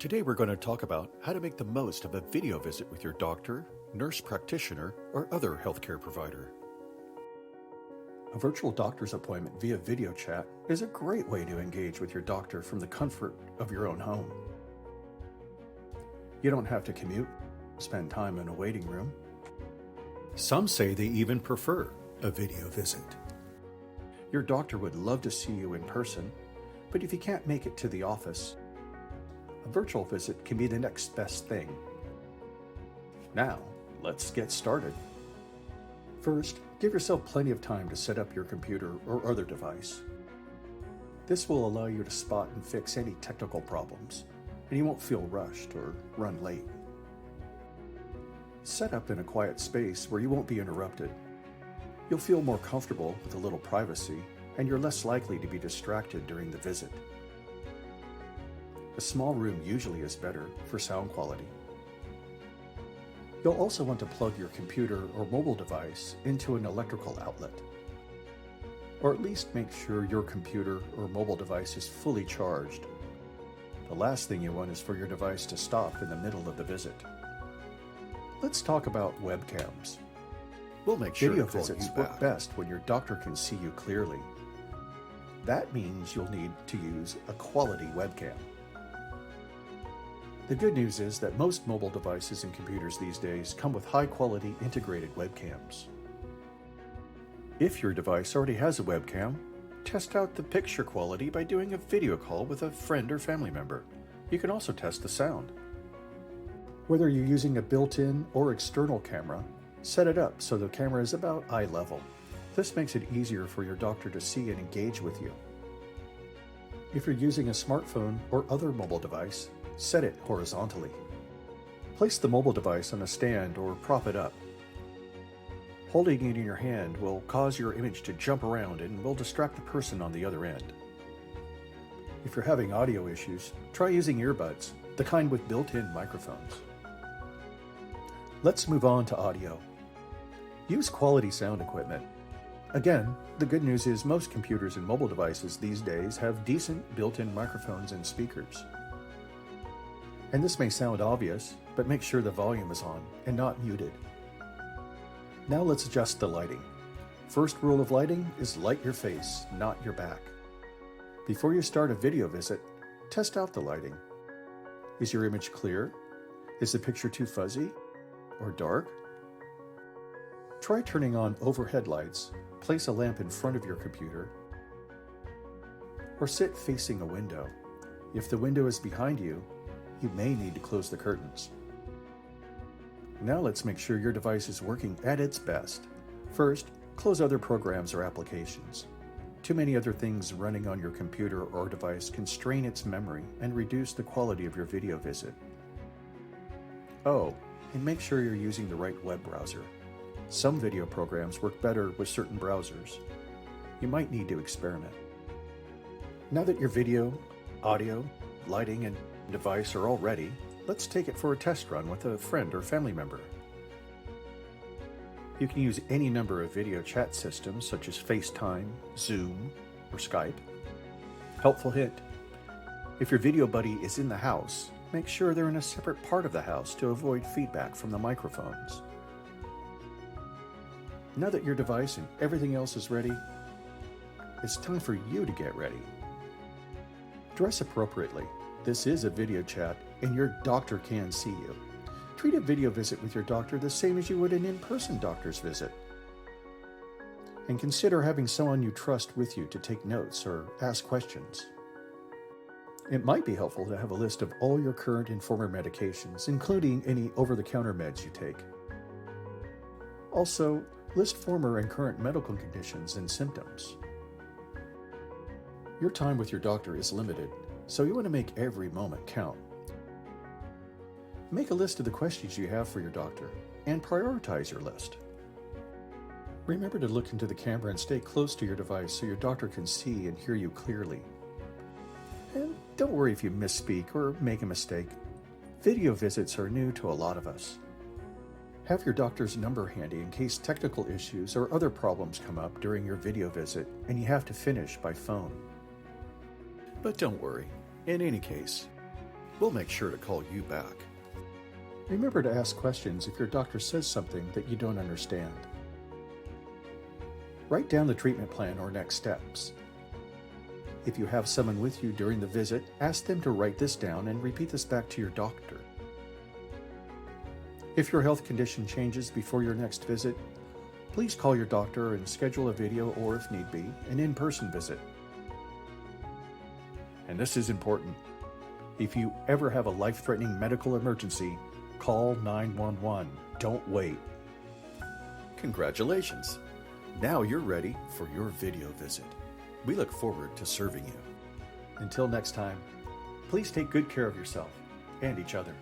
Today we're going to talk about how to make the most of a video visit with your doctor, nurse practitioner, or other healthcare provider. A virtual doctor's appointment via video chat is a great way to engage with your doctor from the comfort of your own home. You don't have to commute, spend time in a waiting room. Some say they even prefer a video visit. Your doctor would love to see you in person, but if you can't make it to the office, a virtual visit can be the next best thing. Now, let's get started. First, give yourself plenty of time to set up your computer or other device. This will allow you to spot and fix any technical problems, and you won't feel rushed or run late. Set up in a quiet space where you won't be interrupted. You'll feel more comfortable with a little privacy, and you're less likely to be distracted during the visit. A small room usually is better for sound quality. You'll also want to plug your computer or mobile device into an electrical outlet. Or at least make sure your computer or mobile device is fully charged. The last thing you want is for your device to stop in the middle of the visit. Let's talk about webcams. We'll make sure video visits work best when your doctor can see you clearly. That means you'll need to use a quality webcam. The good news is that most mobile devices and computers these days come with high-quality integrated webcams. If your device already has a webcam, test out the picture quality by doing a video call with a friend or family member. You can also test the sound. Whether you're using a built-in or external camera, set it up so the camera is about eye level. This makes it easier for your doctor to see and engage with you. If you're using a smartphone or other mobile device, set it horizontally. Place the mobile device on a stand or prop it up. Holding it in your hand will cause your image to jump around and will distract the person on the other end. If you're having audio issues, try using earbuds, the kind with built-in microphones. Let's move on to audio. Use quality sound equipment. Again, the good news is most computers and mobile devices these days have decent built-in microphones and speakers. And this may sound obvious, but make sure the volume is on and not muted. Now let's adjust the lighting. First rule of lighting is light your face, not your back. Before you start a video visit, test out the lighting. Is your image clear? Is the picture too fuzzy or dark? Try turning on overhead lights, place a lamp in front of your computer, or sit facing a window. If the window is behind you, you may need to close the curtains. Now let's make sure your device is working at its best. First, close other programs or applications. Too many other things running on your computer or device can strain its memory and reduce the quality of your video visit. Oh, and make sure you're using the right web browser. Some video programs work better with certain browsers. You might need to experiment. Now that your video, audio, lighting, and device are all ready, let's take it for a test run with a friend or family member. You can use any number of video chat systems such as FaceTime, Zoom, or Skype. Helpful hint: if your video buddy is in the house, make sure they're in a separate part of the house to avoid feedback from the microphones. Now that your device and everything else is ready, it's time for you to get ready. Dress appropriately. This is a video chat, and your doctor can see you. Treat a video visit with your doctor the same as you would an in-person doctor's visit. And consider having someone you trust with you to take notes or ask questions. It might be helpful to have a list of all your current and former medications, including any over-the-counter meds you take. Also, list former and current medical conditions and symptoms. Your time with your doctor is limited, so you want to make every moment count. Make a list of the questions you have for your doctor and prioritize your list. Remember to look into the camera and stay close to your device so your doctor can see and hear you clearly. And don't worry if you misspeak or make a mistake. Video visits are new to a lot of us. Have your doctor's number handy in case technical issues or other problems come up during your video visit and you have to finish by phone. But don't worry. In any case, We'll make sure to call you back. Remember to ask questions if your doctor says something that you don't understand. Write down the treatment plan or next steps. If you have someone with you during the visit, ask them to write this down and repeat this back to your doctor. If your health condition changes before your next visit, please call your doctor and schedule a video or, if need be, an in-person visit. And this is important. If you ever have a life-threatening medical emergency, call 911. Don't wait. Congratulations! Now you're ready for your video visit. We look forward to serving you. Until next time, please take good care of yourself and each other.